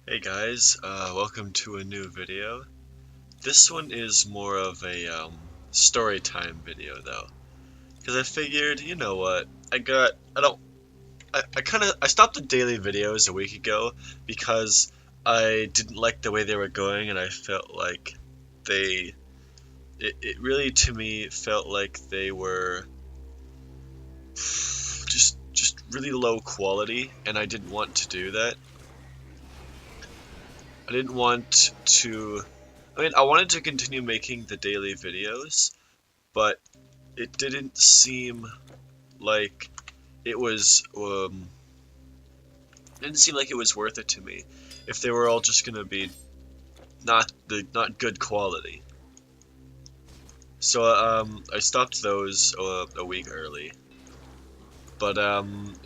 Hey guys, welcome to a new video. This one is more of a story time video though, because I figured, you know what, I stopped the daily videos a week ago because I didn't like the way they were going, and I felt like it really to me felt like they were just really low quality, and I didn't want to do that. I didn't want to I wanted to continue making the daily videos, but it like it was, didn't seem like it was worth it to me if they were all just gonna be not good quality. So, I stopped those a week early. But,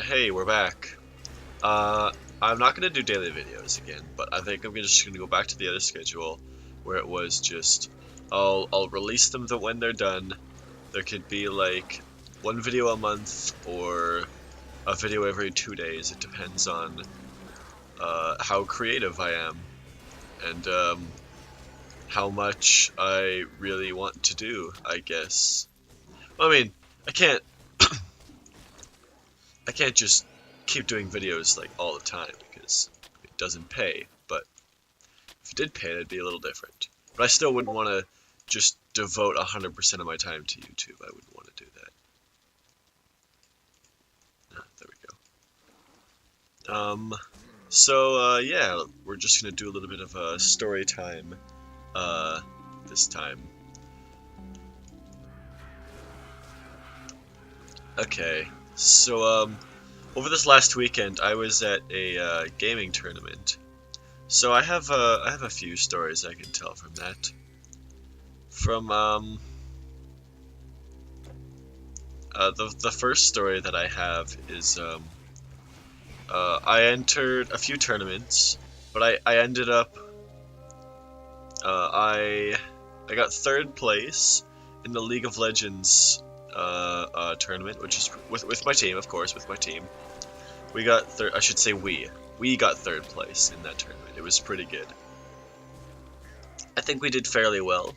hey, we're back. Uh, I'm not gonna do daily videos again, but I think I'm just gonna go back to the other schedule where it was just I'll release them when they're done. There could be like one video a month or a video every 2 days. It depends on how creative I am and how much I really want to do, I guess. I mean, I can't I can't just keep doing videos like all the time because it doesn't pay, but if it did pay, it'd be a little different. But I still wouldn't want to just devote 100% of my time to YouTube. I wouldn't want to do that. There we go. Yeah, we're just gonna do a little bit of a story time, this time. Okay, so, over this last weekend, I was at a, gaming tournament. So I have a few stories I can tell from that. From, the first story that I have is, I entered a few tournaments, but I ended up, uh, I, I got third place in the League of Legends, tournament, which is with my team, of course, with my team. We got third, I should say we got third place in that tournament. It was pretty good. I think we did fairly well.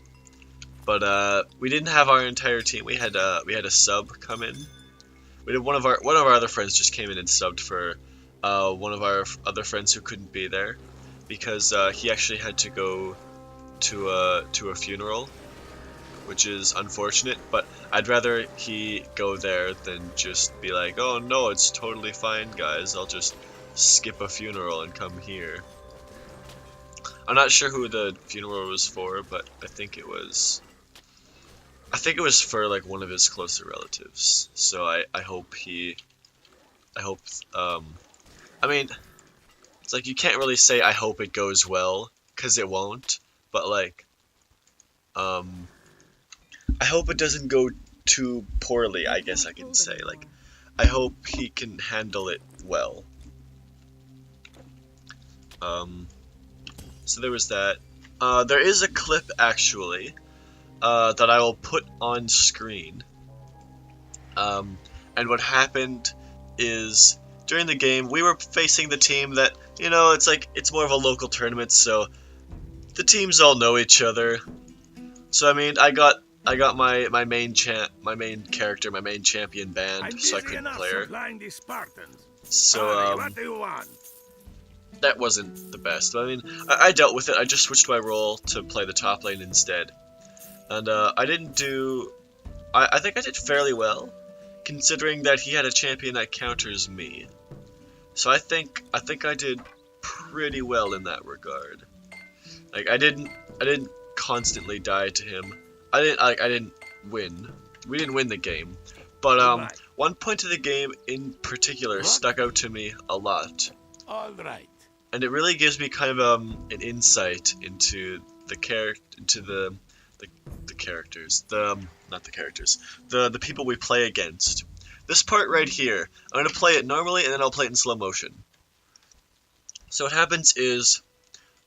But we didn't have our entire team. We had a sub come in. We did one of our other friends just came in and subbed for one of our other friends who couldn't be there because he actually had to go to a funeral, which is unfortunate. But I'd rather he go there than just be like, oh no, it's totally fine, guys. I'll just skip a funeral and come here. I'm not sure who the funeral was for, but I think it was for like one of his closer relatives. So I hope I hope I mean, it's like you can't really say I hope it goes well cuz it won't, but like um I hope it doesn't go too poorly, I guess I can say. Like I hope he can handle it well. Um so there was that. There is a clip actually that I will put on screen. Um, and what happened is during the game we were facing the team that, you know, it's like it's more of a local tournament, so the teams all know each other. So I mean, I got my main character, my main champion banned, I'm so I busy couldn't enough play her. supplying the Spartans. So Hurry, what do you want? that wasn't the best. But I mean, I dealt with it. I just switched my role to play the top lane instead, and I didn't do. I think I did fairly well, considering that he had a champion that counters me. So I think I did pretty well in that regard. Like I didn't constantly die to him. I didn't win. We didn't win the game. But Goodbye. one point of the game in particular What? stuck out to me a lot. All right. And it really gives me kind of an insight into the, the characters, not the characters, the people we play against. This part right here, I'm gonna play it normally and then I'll play it in slow motion. So what happens is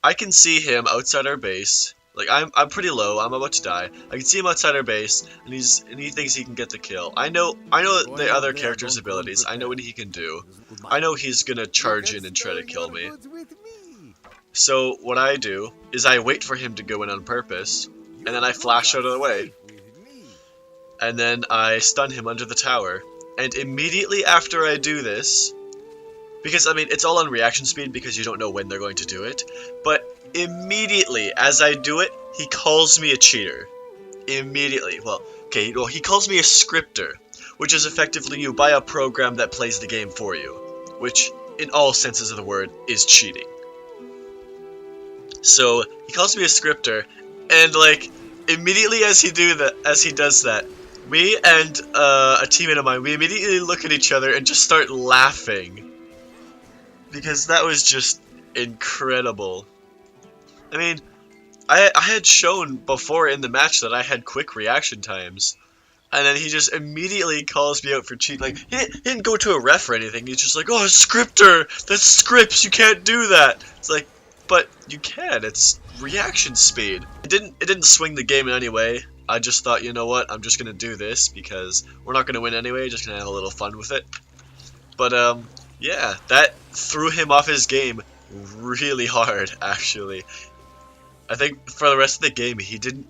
I can see him outside our base. Like I'm pretty low. I'm about to die. I can see him outside our base, and he thinks he can get the kill. I know Going the out other there, character's don't go abilities. I know unprepared. what he can do. Goodbye. I know he's gonna You charge can in and try to store kill your me. goods with me. So what I do is I wait for him to go in on purpose, and then I flash out of the way, and then I stun him under the tower. And immediately after I do this, because I mean it's all on reaction speed because you don't know when they're going to do it, but immediately as I do it, he calls me a cheater. Immediately. Well, he calls me a scripter, which is effectively you buy a program that plays the game for you, which in all senses of the word is cheating. So he calls me a scripter, and like immediately as he does that, me and a teammate of mine, we immediately look at each other and just start laughing, because that was just incredible. I mean, I had shown before in the match that I had quick reaction times, and then he just immediately calls me out for cheating. Like, he didn't go to a ref or anything, he's just like, oh, scripter, that's scripts, you can't do that. It's like, but you can, it's reaction speed. It didn't swing the game in any way. I just thought, you know what, I'm just gonna do this because we're not gonna win anyway, just gonna have a little fun with it. But, yeah, that threw him off his game really hard, actually. I think for the rest of the game, he didn't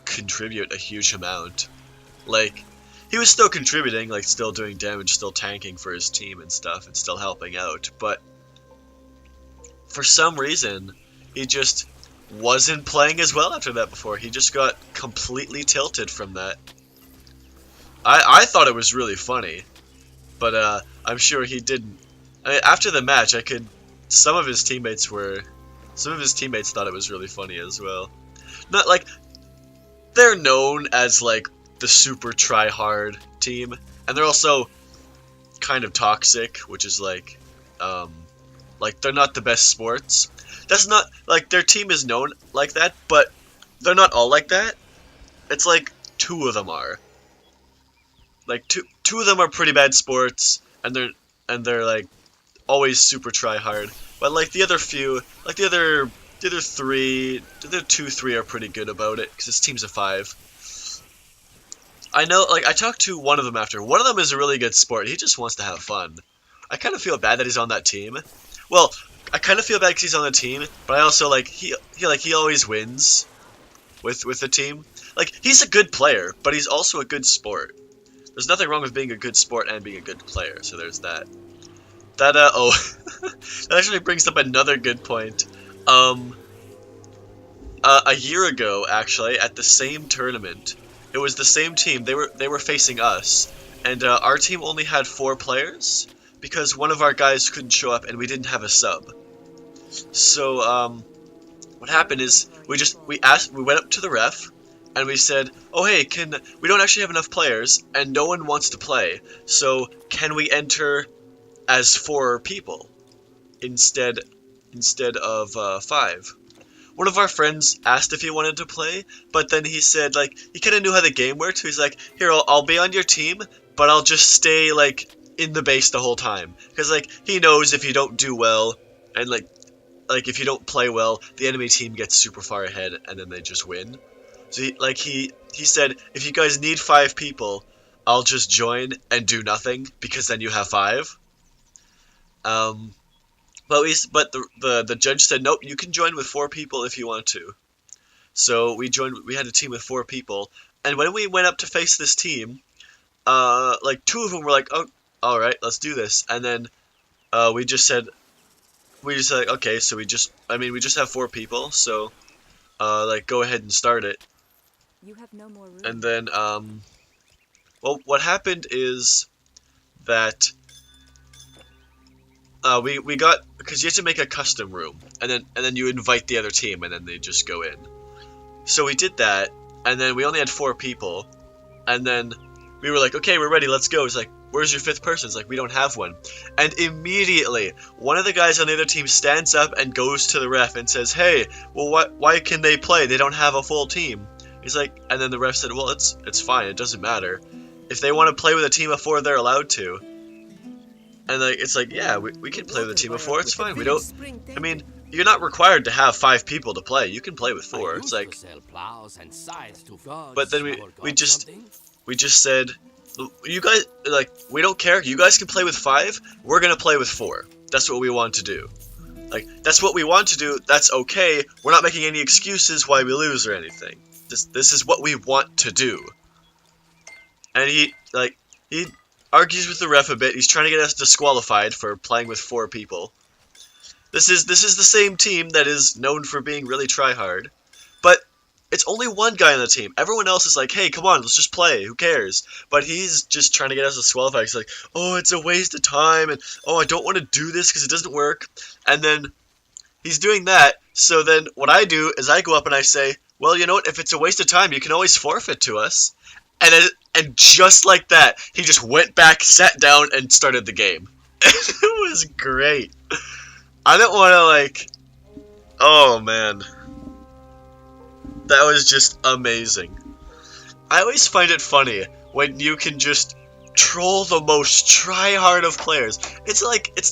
contribute a huge amount. Like, he was still contributing, like, still doing damage, still tanking for his team and stuff, and still helping out, but for some reason, he just wasn't playing as well after that before. He just got completely tilted from that. I thought it was really funny, but I'm sure he didn't. I mean, after the match, some of his teammates thought it was really funny as well. Not like, they're known as like the super try-hard team, and they're also kind of toxic, which is like they're not the best sports. That's not, like, their team is known like that, but they're not all like that. It's like two of them are. Like two of them are pretty bad sports, and they're like always super try hard. But like the other few, like the other two, three are pretty good about it because this team's a 5. I know, like, I talked to one of them after. One of them is a really good sport. He just wants to have fun. I kind of feel bad that he's on that team. Well, I kind of feel bad because he's on the team, but I also like he always wins with the team. Like, he's a good player, but he's also a good sport. There's nothing wrong with being a good sport and being a good player. So there's that. That that actually brings up another good point. A year ago, actually, at the same tournament, it was the same team. They were facing us, and our team only had 4 players because one of our guys couldn't show up and we didn't have a sub. So what happened is we went up to the ref and we said, "Oh hey, we don't actually have enough players and no one wants to play. So can we enter as 4 people instead of 5?" One of our friends asked if he wanted to play, but then he said, like, he kind of knew how the game worked. So he's like, "Here, I'll be on your team, but I'll just stay like in the base the whole time." Because like he knows if you don't do well and like if you don't play well, the enemy team gets super far ahead and then they just win. So he said, "If you guys need 5 people, I'll just join and do nothing because then you have 5." But the judge said, "Nope, you can join with 4 people if you want to." So we had a team with 4 people, and when we went up to face this team, like 2 of them were like, "Oh, all right, let's do this," and then we just said, okay, so we just have 4 people, so like go ahead and start it. You have no more room. And then well, what happened is that we got, because you have to make a custom room, and then you invite the other team, and then they just go in. So we did that, and then we only had 4 people, and then we were like, "Okay, we're ready, let's go." It's like, "Where's your 5th person?" It's like, "We don't have one." And immediately, one of the guys on the other team stands up and goes to the ref and says, "Hey, well, why can they play? They don't have a full team." He's like, and then the ref said, "Well, it's fine, it doesn't matter. If they want to play with a team of 4, they're allowed to." And like, it's like, yeah, we can play with a team of 4, it's fine. We don't, I mean, you're not required to have 5 people to play. You can play with 4. It's like, but then we just said, "You guys, like, we don't care. You guys can play with 5. We're gonna play with 4. That's what we want to do." Like, that's what we want to do, that's okay, we're not making any excuses why we lose or anything. This is what we want to do. And he argues with the ref a bit, he's trying to get us disqualified for playing with 4 people. This is the same team that is known for being really try-hard, but it's only one guy on the team. Everyone else is like, hey, come on, let's just play, who cares? But he's just trying to get us disqualified. He's like, oh, it's a waste of time, and oh, I don't want to do this because it doesn't work. And then he's doing that, so then what I do is I go up and I say, well, you know what, if it's a waste of time, you can always forfeit to us. And just like that, he just went back, sat down, and started the game. It was great. I didn't want to, like... Oh, man. That was just amazing. I always find it funny when you can just troll the most try-hard of players. It's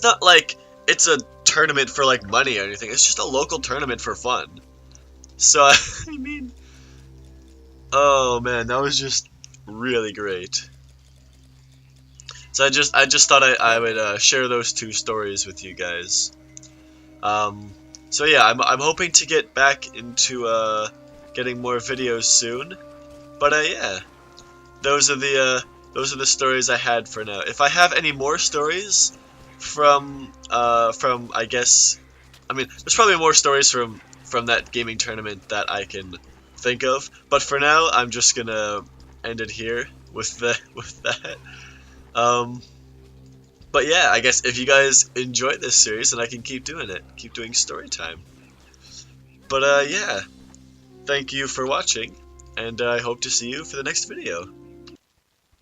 not like it's a tournament for, like, money or anything. It's just a local tournament for fun. So, I mean... Oh, man, that was just really great. So I just thought I would share those 2 stories with you guys. So yeah, I'm hoping to get back into getting more videos soon. But yeah, those are the stories I had for now. If I have any more stories from I guess, I mean, there's probably more stories from that gaming tournament that I can think of. But for now, I'm just gonna end it here with that. But yeah, I guess if you guys enjoyed this series, then I can keep doing it. Keep doing story time. But yeah, thank you for watching, and I hope to see you for the next video.